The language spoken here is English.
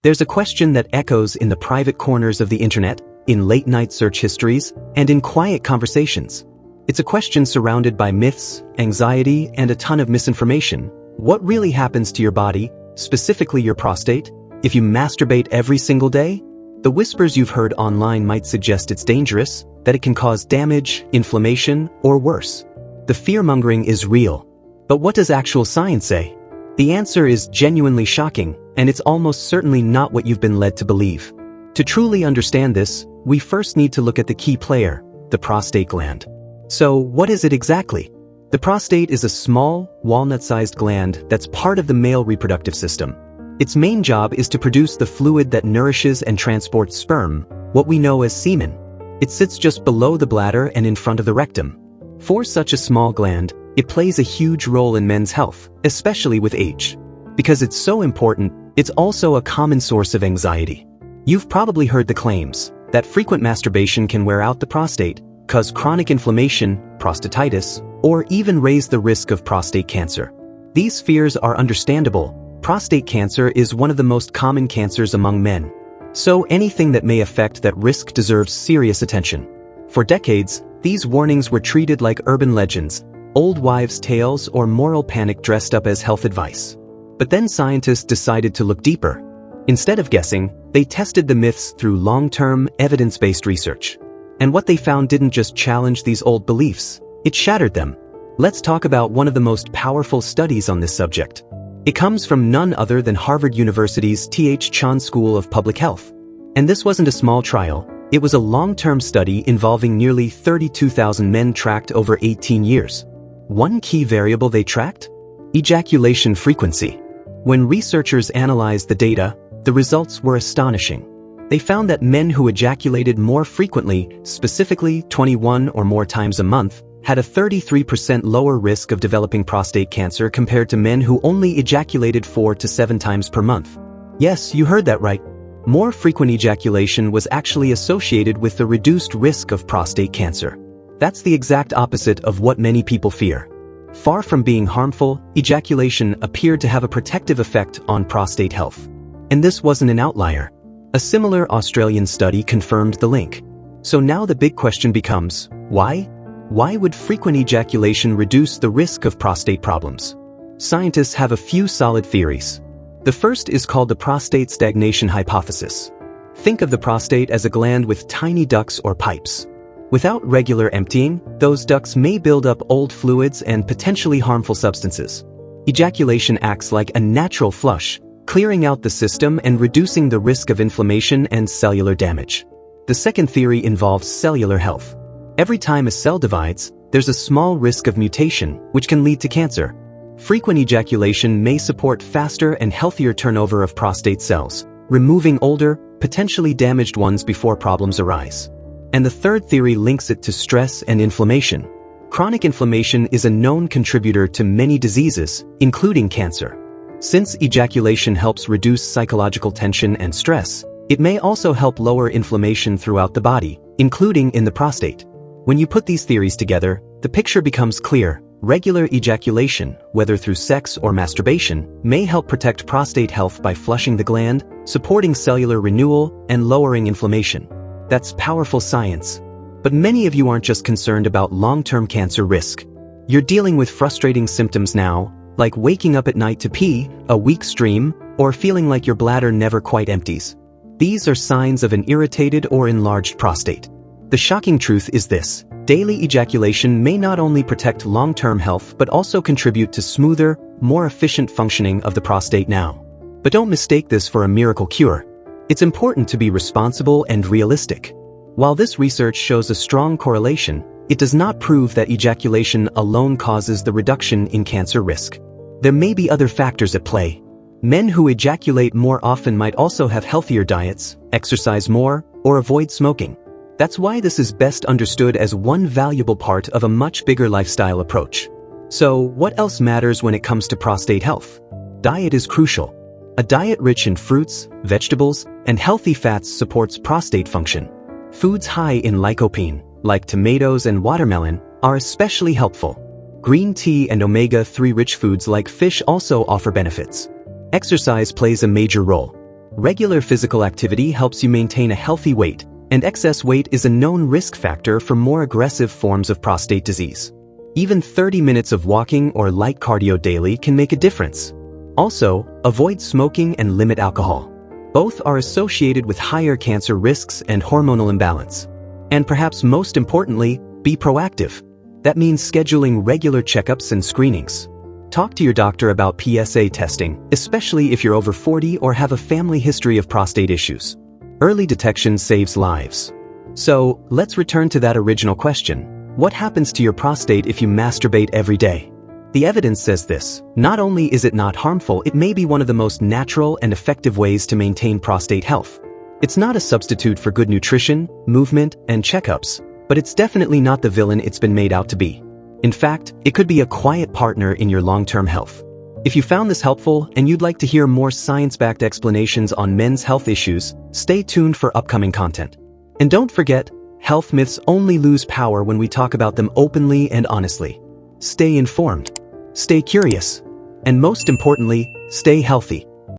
There's a question that echoes in the private corners of the internet, in late-night search histories, and in quiet conversations. It's a question surrounded by myths, anxiety, and a ton of misinformation. What really happens to your body, specifically your prostate, if you masturbate every single day? The whispers you've heard online might suggest it's dangerous, that it can cause damage, inflammation, or worse. The fear-mongering is real. But what does actual science say? The answer is genuinely shocking, and it's almost certainly not what you've been led to believe. To truly understand this, we first need to look at the key player, the prostate gland. So, what is it exactly? The prostate is a small, walnut-sized gland that's part of the male reproductive system. Its main job is to produce the fluid that nourishes and transports sperm, what we know as semen. It sits just below the bladder and in front of the rectum. For such a small gland, it plays a huge role in men's health, especially with age. Because it's so important, it's also a common source of anxiety. You've probably heard the claims that frequent masturbation can wear out the prostate, cause chronic inflammation, prostatitis, or even raise the risk of prostate cancer. These fears are understandable. Prostate cancer is one of the most common cancers among men. So anything that may affect that risk deserves serious attention. For decades, these warnings were treated like urban legends, old wives' tales, or moral panic dressed up as health advice. But then scientists decided to look deeper. Instead of guessing, they tested the myths through long-term, evidence-based research. And what they found didn't just challenge these old beliefs, it shattered them. Let's talk about one of the most powerful studies on this subject. It comes from none other than Harvard University's T.H. Chan School of Public Health. And this wasn't a small trial, it was a long-term study involving nearly 32,000 men tracked over 18 years. One key variable they tracked? Ejaculation frequency. When researchers analyzed the data, the results were astonishing. They found that men who ejaculated more frequently, specifically 21 or more times a month, had a 33% lower risk of developing prostate cancer compared to men who only ejaculated 4 to 7 times per month. Yes, you heard that right. More frequent ejaculation was actually associated with the reduced risk of prostate cancer. That's the exact opposite of what many people fear. Far from being harmful, ejaculation appeared to have a protective effect on prostate health. And this wasn't an outlier. A similar Australian study confirmed the link. So now the big question becomes, why? Why would frequent ejaculation reduce the risk of prostate problems? Scientists have a few solid theories. The first is called the prostate stagnation hypothesis. Think of the prostate as a gland with tiny ducts or pipes. Without regular emptying, those ducts may build up old fluids and potentially harmful substances. Ejaculation acts like a natural flush, clearing out the system and reducing the risk of inflammation and cellular damage. The second theory involves cellular health. Every time a cell divides, there's a small risk of mutation, which can lead to cancer. Frequent ejaculation may support faster and healthier turnover of prostate cells, removing older, potentially damaged ones before problems arise. And the third theory links it to stress and inflammation. Chronic inflammation is a known contributor to many diseases, including cancer. Since ejaculation helps reduce psychological tension and stress, it may also help lower inflammation throughout the body, including in the prostate. When you put these theories together, the picture becomes clear. Regular ejaculation, whether through sex or masturbation, may help protect prostate health by flushing the gland, supporting cellular renewal, and lowering inflammation. That's powerful science. But many of you aren't just concerned about long-term cancer risk. You're dealing with frustrating symptoms now, like waking up at night to pee, a weak stream, or feeling like your bladder never quite empties. These are signs of an irritated or enlarged prostate. The shocking truth is this: daily ejaculation may not only protect long-term health but also contribute to smoother, more efficient functioning of the prostate now. But don't mistake this for a miracle cure. It's important to be responsible and realistic. While this research shows a strong correlation, it does not prove that ejaculation alone causes the reduction in cancer risk. There may be other factors at play. Men who ejaculate more often might also have healthier diets, exercise more, or avoid smoking. That's why this is best understood as one valuable part of a much bigger lifestyle approach. So, what else matters when it comes to prostate health? Diet is crucial. A diet rich in fruits, vegetables, and healthy fats supports prostate function. Foods high in lycopene, like tomatoes and watermelon, are especially helpful. Green tea and omega-3 rich foods like fish also offer benefits. Exercise plays a major role. Regular physical activity helps you maintain a healthy weight, and excess weight is a known risk factor for more aggressive forms of prostate disease. Even 30 minutes of walking or light cardio daily can make a difference. Also, avoid smoking and limit alcohol. Both are associated with higher cancer risks and hormonal imbalance. And perhaps most importantly, be proactive. That means scheduling regular checkups and screenings. Talk to your doctor about PSA testing, especially if you're over 40 or have a family history of prostate issues. Early detection saves lives. So, let's return to that original question. What happens to your prostate if you masturbate every day? The evidence says this. Not only is it not harmful, it may be one of the most natural and effective ways to maintain prostate health. It's not a substitute for good nutrition, movement, and checkups, but it's definitely not the villain it's been made out to be. In fact, it could be a quiet partner in your long-term health. If you found this helpful and you'd like to hear more science-backed explanations on men's health issues, stay tuned for upcoming content. And don't forget, health myths only lose power when we talk about them openly and honestly. Stay informed, stay curious, and most importantly, stay healthy.